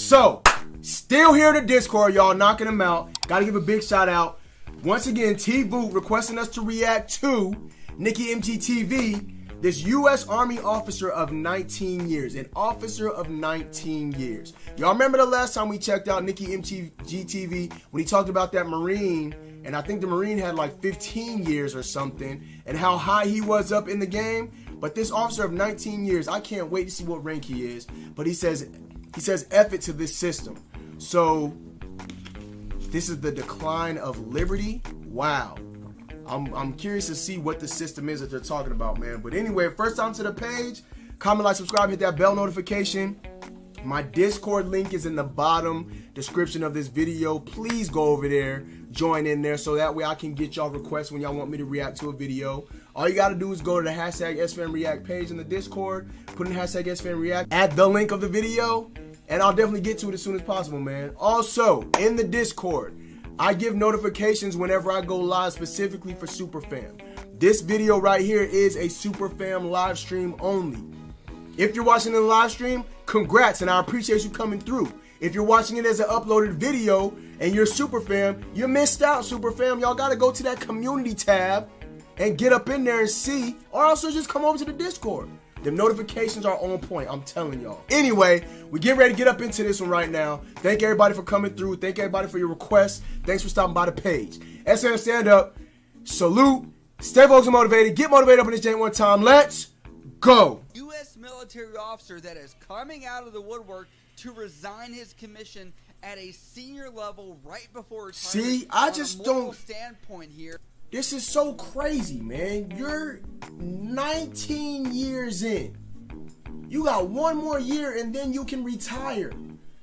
So, still here in the Discord, y'all, knocking them out. Gotta give a big shout out. Once again, T-Boot requesting us to react to Nikki MGTV, this U.S. Army officer of 19 years. An officer of 19 years. Y'all remember the last time we checked out Nikki MGTV when he talked about that Marine, and I think the Marine had like 15 years or something, and how high he was up in the game? But this officer of 19 years, I can't wait to see what rank he is. But he says F it to this system. So this is the decline of liberty. Wow. I'm curious to see what the system is that they're talking about, man. But anyway, first time to the page, comment, like, subscribe, hit that bell notification. My Discord link is in the bottom description of this video. Please go over there, join in there, so that way I can get y'all requests when y'all want me to react to a video. All you got to do is go to the hashtag SFAM React page in the Discord, put in the hashtag SFAM React, add the link of the video, and I'll definitely get to it as soon as possible, man. Also, in the Discord, I give notifications whenever I go live specifically for SuperFam. This video right here is a SuperFam live stream only. If you're watching the live stream, congrats, and I appreciate you coming through. If you're watching it as an uploaded video and you're SuperFam, you missed out, SuperFam. Y'all got to go to that community tab and get up in there and see, or also just come over to the Discord. The notifications are on point, I'm telling y'all. Anyway, we get ready to get up into this one right now. Thank everybody for coming through. Thank everybody for your requests. Thanks for stopping by the page. SFAM stand up. Salute. Stay focused and motivated. Get motivated up in this jank one time. Let's go. U.S. military officer that is coming out of the woodwork to resign his commission at a senior level right before retirement. See, I just don't. Standpoint here. This is so crazy, man. You're 19 years in. You got one more year and then you can retire.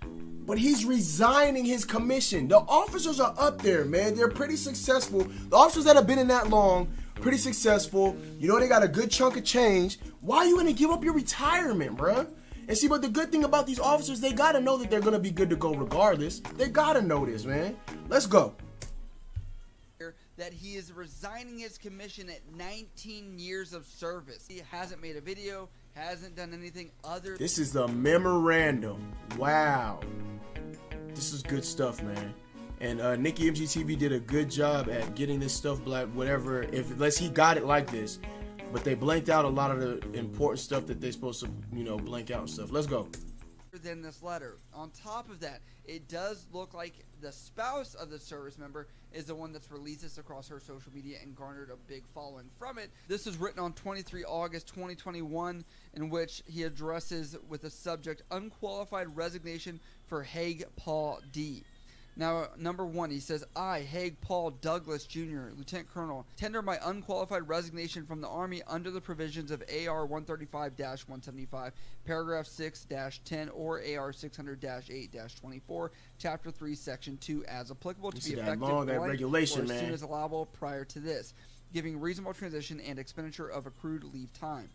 But he's resigning his commission. The officers are up there, man. They're pretty successful. The officers that have been in that long, pretty successful. You know, they got a good chunk of change. Why are you going to give up your retirement, bruh? And see, but the good thing about these officers, they got to know that they're going to be good to go regardless. They got to know this, man. Let's go. That he is resigning his commission at 19 years of service. He hasn't made a video, hasn't done anything other. This is the memorandum. Wow. This is good stuff, man. And Nikki MGTV did a good job at getting this stuff black, whatever, unless he got it like this. But they blanked out a lot of the important stuff that they're supposed to, you know, blank out and stuff. Let's go. Than this letter. On top of that, it does look like the spouse of the service member is the one that's released this across her social media and garnered a big following from it. This is written on 23 August 2021, in which he addresses with the subject unqualified resignation for Haig Paul D. Now, number one, he says, I, Haig Paul Douglas Jr., Lieutenant Colonel, tender my unqualified resignation from the Army under the provisions of AR 135-175, paragraph 6-10, or AR 600-8-24, Chapter 3, Section 2, as applicable to be effective or as soon as allowable prior to this, giving reasonable transition and expenditure of accrued leave time.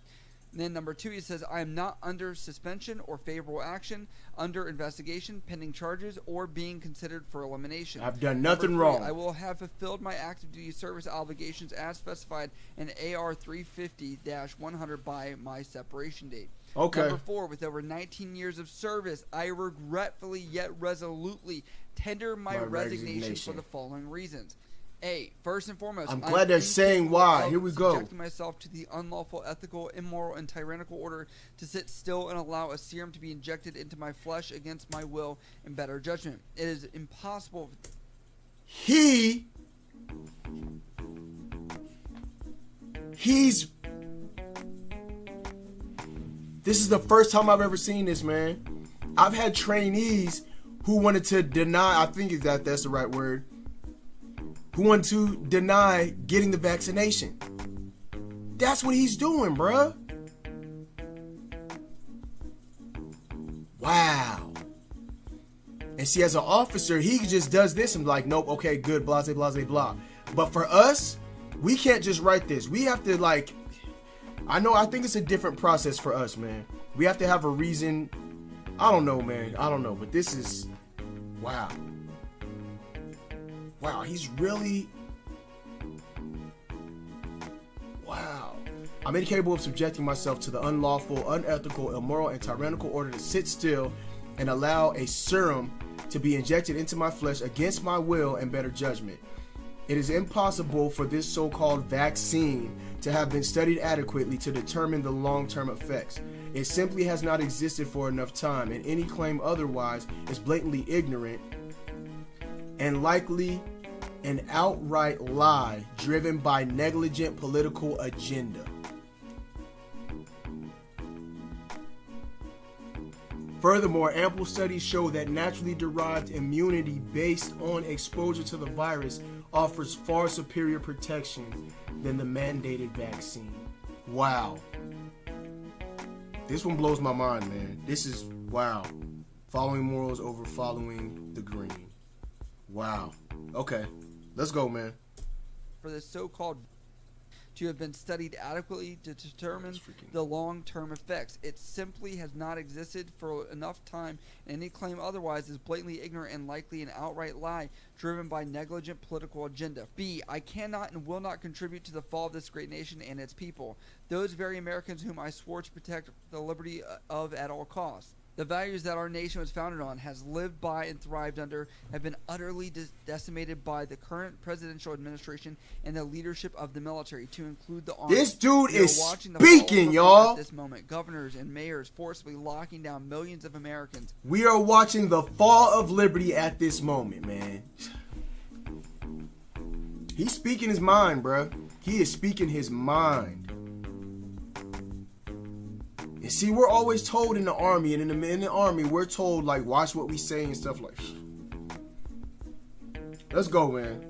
And then number two, he says, I am not under suspension or favorable action, under investigation, pending charges, or being considered for elimination. I've done nothing wrong. I will have fulfilled my active duty service obligations as specified in AR 350-100 by my separation date. Okay. Number four, with over 19 years of service, I regretfully yet resolutely tender my resignation for the following reasons. A, first and foremost, I'm glad they're saying why. Here we go. Subjecting myself to the unlawful, ethical, immoral, and tyrannical order to sit still and allow a serum to be injected into my flesh against my will and better judgment. It is impossible. He's. This is the first time I've ever seen this, man. I've had trainees who wanted to deny, I think that's the right word, who want to deny getting the vaccination. That's what he's doing, bruh. Wow. And see, as an officer, he just does this and like, nope, okay, good, blah, blah, blah, blah. But for us, we can't just write this. We have to like, I think it's a different process for us, man. We have to have a reason. I don't know, man. I don't know, but this is, wow. Wow, he's really... Wow. I'm incapable of subjecting myself to the unlawful, unethical, immoral, and tyrannical order to sit still and allow a serum to be injected into my flesh against my will and better judgment. It is impossible for this so-called vaccine to have been studied adequately to determine the long-term effects. It simply has not existed for enough time, and any claim otherwise is blatantly ignorant and likely an outright lie driven by negligent political agenda. Furthermore, ample studies show that naturally derived immunity based on exposure to the virus offers far superior protection than the mandated vaccine. Wow. This one blows my mind, man. This is, wow. Following morals over following the green. Wow. Okay. Let's go, man. For the so-called to have been studied adequately to determine the long-term effects. It simply has not existed for enough time, and any claim otherwise is blatantly ignorant and likely an outright lie driven by negligent political agenda. B. I cannot and will not contribute to the fall of this great nation and its people, those very Americans whom I swore to protect the liberty of at all costs. The values that our nation was founded on, has lived by and thrived under, have been utterly decimated by the current presidential administration and the leadership of the military, to include the army. This dude is speaking, y'all. At this moment, governors and mayors forcibly locking down millions of Americans. We are watching the fall of liberty at this moment, man. He's speaking his mind, bruh. He is speaking his mind. And see, we're always told in the army, and in the army, we're told, like, watch what we say and stuff like. Let's go, man.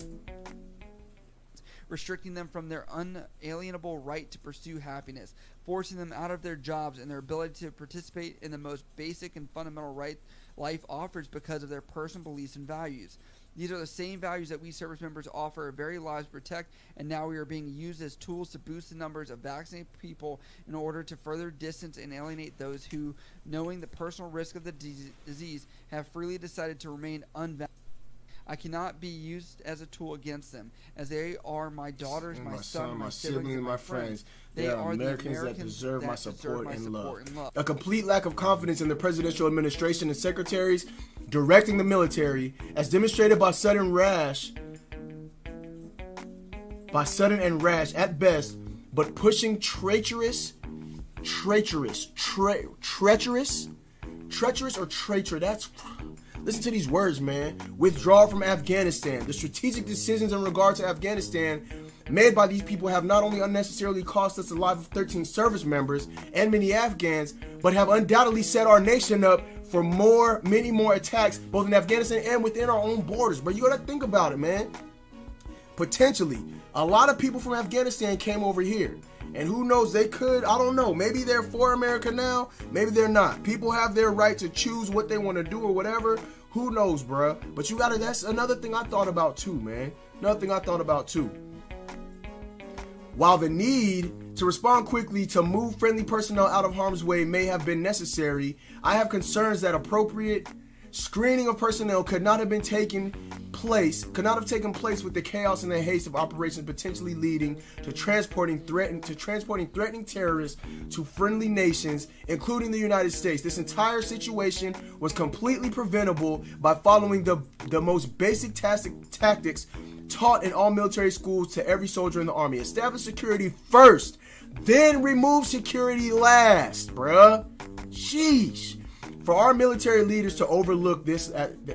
Restricting them from their unalienable right to pursue happiness, forcing them out of their jobs and their ability to participate in the most basic and fundamental right life offers because of their personal beliefs and values. These are the same values that we service members offer our very lives to protect, and now we are being used as tools to boost the numbers of vaccinated people in order to further distance and alienate those who, knowing the personal risk of the disease, have freely decided to remain unvaccinated. I cannot be used as a tool against them, as they are my daughters, my son, my siblings, and my friends. They are Americans that deserve my support and love. A complete lack of confidence in the presidential administration and secretaries directing the military, as demonstrated by sudden and rash at best, but pushing treacherous or traitor. That's, listen to these words, man. Withdrawal from Afghanistan. The strategic decisions in regard to Afghanistan made by these people have not only unnecessarily cost us the life of 13 service members and many Afghans, but have undoubtedly set our nation up for many more attacks, both in Afghanistan and within our own borders. But you gotta think about it, man. Potentially, a lot of people from Afghanistan came over here. And who knows, they could, I don't know, maybe they're for America now, maybe they're not. People have their right to choose what they want to do or whatever. Who knows, bruh? But that's another thing I thought about too, man. Another thing I thought about too. While the need to respond quickly to move friendly personnel out of harm's way may have been necessary, I have concerns that appropriate screening of personnel could not have taken place with the chaos and the haste of operations potentially leading to transporting threatening terrorists to friendly nations, including the United States. This entire situation was completely preventable by following the most basic tactics taught in all military schools to every soldier in the army. Establish security first, then remove security last, bruh. Sheesh. For our military leaders to overlook this at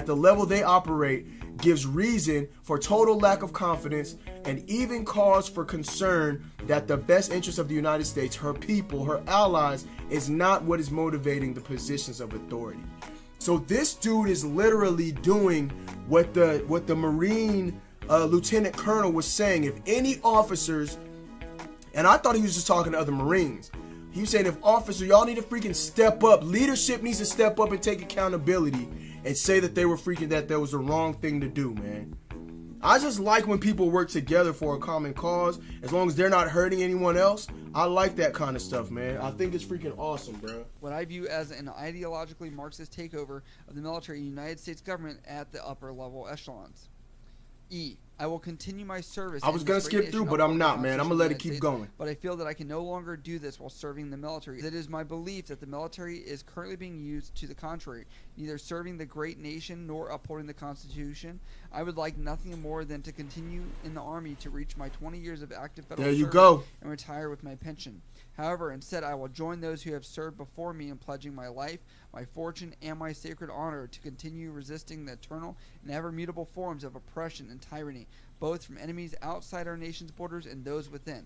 the level they operate gives reason for total lack of confidence and even cause for concern that the best interest of the United States, her people, her allies, is not what is motivating the positions of authority. So this dude is literally doing what the Marine Lieutenant Colonel was saying. If any officers, and I thought he was just talking to other Marines. He was saying, if officers, y'all need to freaking step up. Leadership needs to step up and take accountability and say that that was the wrong thing to do, man. I just like when people work together for a common cause, as long as they're not hurting anyone else. I like that kind of stuff, man. I think it's freaking awesome, bro. What I view as an ideologically Marxist takeover of the military and United States government at the upper level echelons. E. I will continue my service. I was going to skip through, but I'm not, man. I'm going to let it keep going. But I feel that I can no longer do this while serving the military. It is my belief that the military is currently being used to the contrary, neither serving the great nation nor upholding the Constitution. I would like nothing more than to continue in the Army to reach my 20 years of active federal service and retire with my pension. However, instead, I will join those who have served before me in pledging my life, my fortune, and my sacred honor to continue resisting the eternal and ever-mutable forms of oppression and tyranny, both from enemies outside our nation's borders and those within.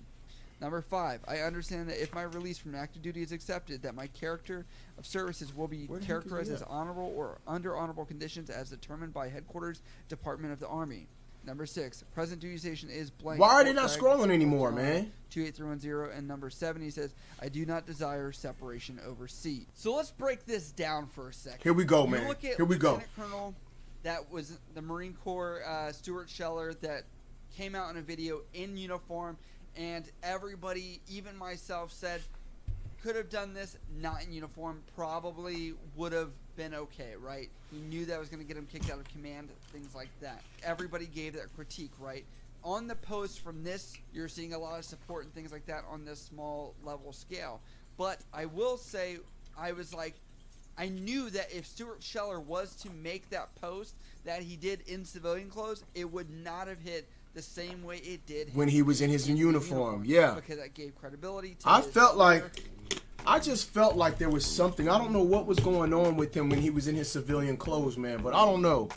Number 5, I understand that if my release from active duty is accepted, that my character of services will be characterized as honorable or under honorable conditions as determined by Headquarters Department of the Army. Number 6, present duty station is blank. Why are they not scrolling anymore, man? 28310. And number 7, he says, I do not desire separation over seat. So let's break this down for a second. Here we go, man. Here we go. Lieutenant Colonel, that was the Marine Corps, Stuart Scheller, that came out in a video in uniform, and everybody, even myself, said could have done this not in uniform, probably would have been okay, right? He knew that was going to get him kicked out of command, things like that. Everybody gave that critique, right? On the post from this, you're seeing a lot of support and things like that on this small level scale. But I will say, I was like, I knew that if Stuart Scheller was to make that post that he did in civilian clothes, it would not have hit the same way it did when he was in his uniform. Yeah, because that gave credibility to I just felt like there was something. I don't know what was going on with him when he was in his civilian clothes, man, but I don't know.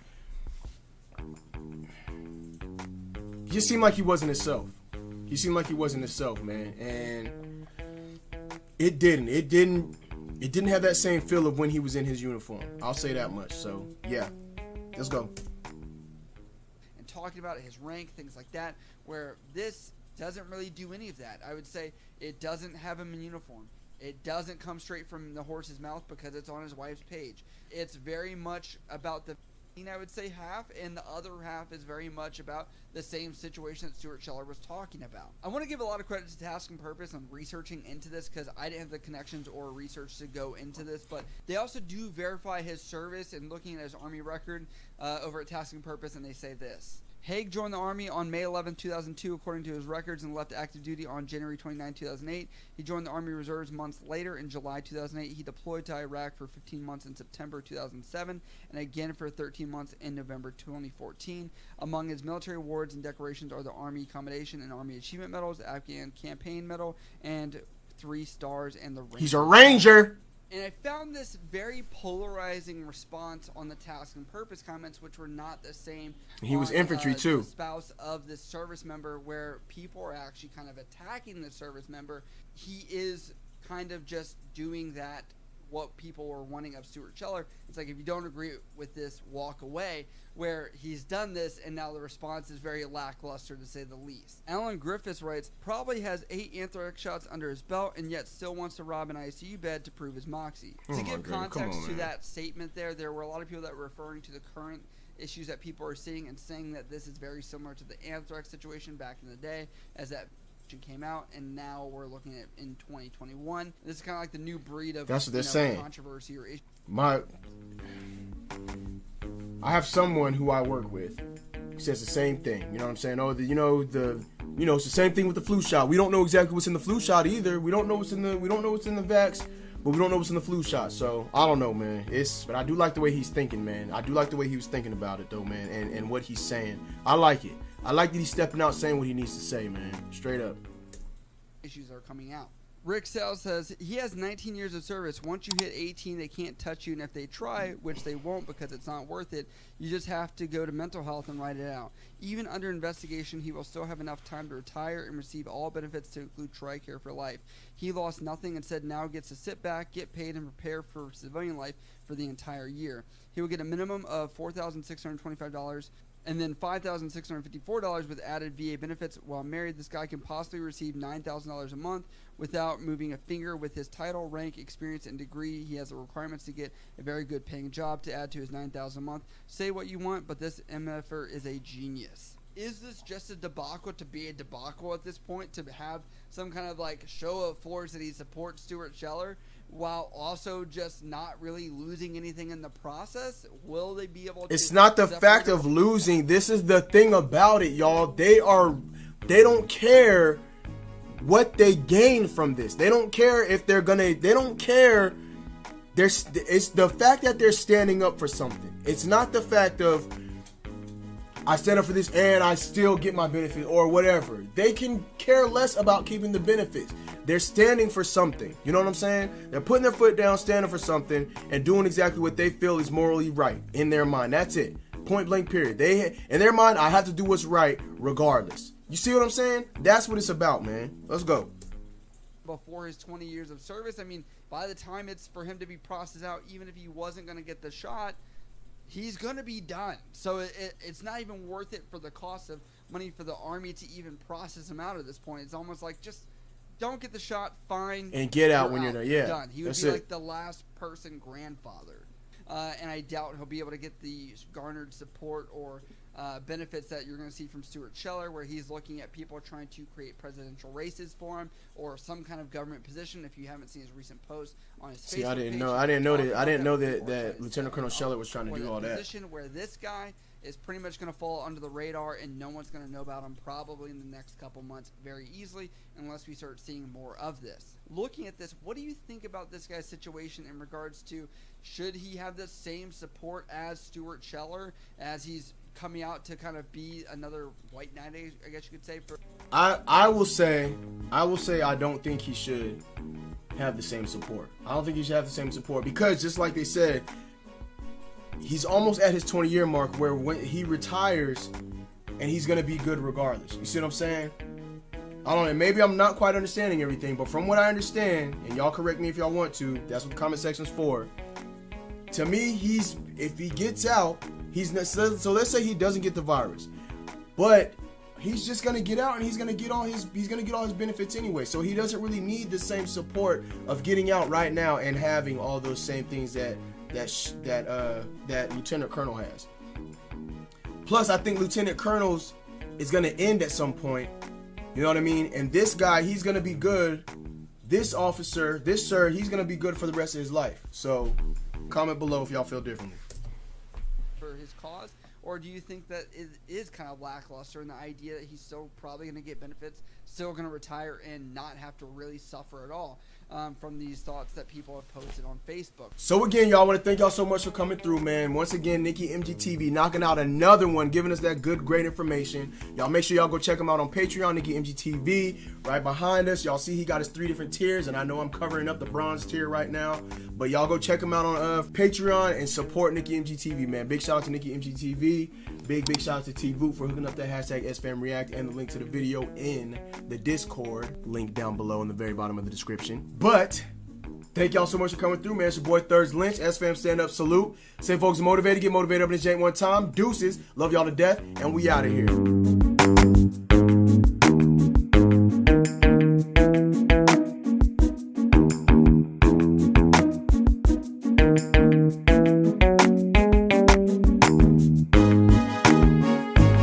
He just seemed like he wasn't himself. He seemed like he wasn't himself, man, and it didn't have that same feel of when he was in his uniform. I'll say that much. So yeah, let's go. And talking about his rank, things like that, where this doesn't really do any of that. I would say it doesn't have him in uniform. It doesn't come straight from the horse's mouth because it's on his wife's page. It's very much about the, I would say, half, and the other half is very much about the same situation that Stuart Scheller was talking about. I want to give a lot of credit to Task and Purpose on researching into this because I didn't have the connections or research to go into this, but they also do verify his service and looking at his Army record over at Task and Purpose, and they say this. Haig joined the Army on May 11, 2002, according to his records, and left active duty on January 29, 2008. He joined the Army Reserves months later. In July 2008, he deployed to Iraq for 15 months in September 2007, and again for 13 months in November 2014. Among his military awards and decorations are the Army Commendation and Army Achievement Medals, the Afghan Campaign Medal, and 3 stars, and the Ranger. He's a Ranger! And I found this very polarizing response on the Task and Purpose comments, which were not the same. He was infantry too. The spouse of this service member, where people are actually kind of attacking the service member. He is kind of just doing that, what people were wanting of Stuart Scheller. It's like, if you don't agree with this, walk away. Where he's done this, and now the response is very lackluster, to say the least. Alan Griffiths writes, probably has 8 anthrax shots under his belt, and yet still wants to rob an ICU bed to prove his moxie. To give context to that statement there were a lot of people that were referring to the current issues that people are seeing and saying that this is very similar to the anthrax situation back in the day, as that came out, and now we're looking at in 2021. This is kind of like the new breed of controversy or issue. I have someone who I work with who says the same thing. You know what I'm saying? Oh, it's the same thing with the flu shot. We don't know exactly what's in the flu shot either. We don't know what's in the vax, but we don't know what's in the flu shot. So I don't know, man. But I do like the way he's thinking, man. I do like the way he was thinking about it, though, man, and what he's saying. I like it. I like that he's stepping out, saying what he needs to say, man. Straight up. Issues are coming out. Rick Sales says he has 19 years of service. Once you hit 18, they can't touch you, and if they try, which they won't because it's not worth it, you just have to go to mental health and write it out. Even under investigation, he will still have enough time to retire and receive all benefits to include TRICARE for life. He lost nothing and said now gets to sit back, get paid, and prepare for civilian life for the entire year. He will get a minimum of $4,625 and then $5,654 with added VA benefits. While married, this guy can possibly receive $9,000 a month without moving a finger. With his title, rank, experience, and degree, he has the requirements to get a very good paying job to add to his $9,000 a month. Say what you want, but this MFer is a genius. Is this just a debacle to be a debacle at this point, to have some kind of like show of force that he supports Stuart Scheller? while also just not really losing anything in the process? Will they be able to... It's not the fact of losing. This is the thing about it, y'all. They don't care what they gain from this. They don't care if they're gonna... They don't care... It's the fact that they're standing up for something. It's not the fact of, I stand up for this and I still get my benefit or whatever. They can care less about keeping the benefits. They're standing for something. You know what I'm saying? They're putting their foot down, standing for something, and doing exactly what they feel is morally right in their mind. That's it. Point blank period. In their mind, I have to do what's right regardless. You see what I'm saying? That's what it's about, man. Let's go. Before his 20 years of service, I mean, by the time it's for him to be processed out, even if he wasn't going to get the shot, he's going to be done. So it's not even worth it for the cost of money for the Army to even process him out at this point. It's almost like, just don't get the shot, fine. And get out when you're done. Yeah. Done. He would be like the last person grandfather. And I doubt he'll be able to get the garnered support or benefits that you're going to see from Stuart Scheller, where he's looking at people trying to create presidential races for him or some kind of government position. If you haven't seen his recent post on his Facebook page, I didn't know that Lieutenant Colonel Scheller was trying to do all that. Position where this guy is pretty much going to fall under the radar and no one's going to know about him probably in the next couple months very easily, unless we start seeing more of this. Looking at this, what do you think about this guy's situation in regards to, should he have the same support as Stuart Scheller, as he's coming out to kind of be another white knight, I guess you could say? I will say I don't think he should have the same support. I don't think he should have the same support because, just like they said, he's almost at his 20-year mark where when he retires and he's going to be good regardless. You see what I'm saying? I don't know. Maybe I'm not quite understanding everything, but from what I understand, and y'all correct me if y'all want to, that's what the comment section's for. To me, if he gets out, so let's say he doesn't get the virus, but he's just gonna get out and he's gonna get all his benefits anyway. So he doesn't really need the same support of getting out right now and having all those same things that Lieutenant Colonel has. Plus, I think Lieutenant Colonel's is gonna end at some point. You know what I mean? And this guy, he's gonna be good. This officer, this sir, he's gonna be good for the rest of his life. So, comment below if y'all feel differently. For his cause, or do you think that it is kind of lackluster in the idea that he's still probably going to get benefits, still going to retire and not have to really suffer at all from these thoughts that people have posted on Facebook? So again, y'all, I want to thank y'all so much for coming through, man. Once again, Nikki MGTV knocking out another one, giving us that good, great information. Y'all make sure y'all go check him out on Patreon, Nikki MGTV, right behind us. Y'all see he got his 3 different tiers, and I know I'm covering up the bronze tier right now. But y'all go check him out on Patreon and support Nikki MGTV, man. Big shout out to Nikki MGTV. Big shout out to T-Voot for hooking up that hashtag SFAM React, and the link to the video in the Discord, link down below in the very bottom of the description. But thank y'all so much for coming through, man. It's your boy Thurs Lynch, SFAM stand up salute. Say folks are motivated, get motivated up in this jank one time. Deuces, love y'all to death, and we out of here.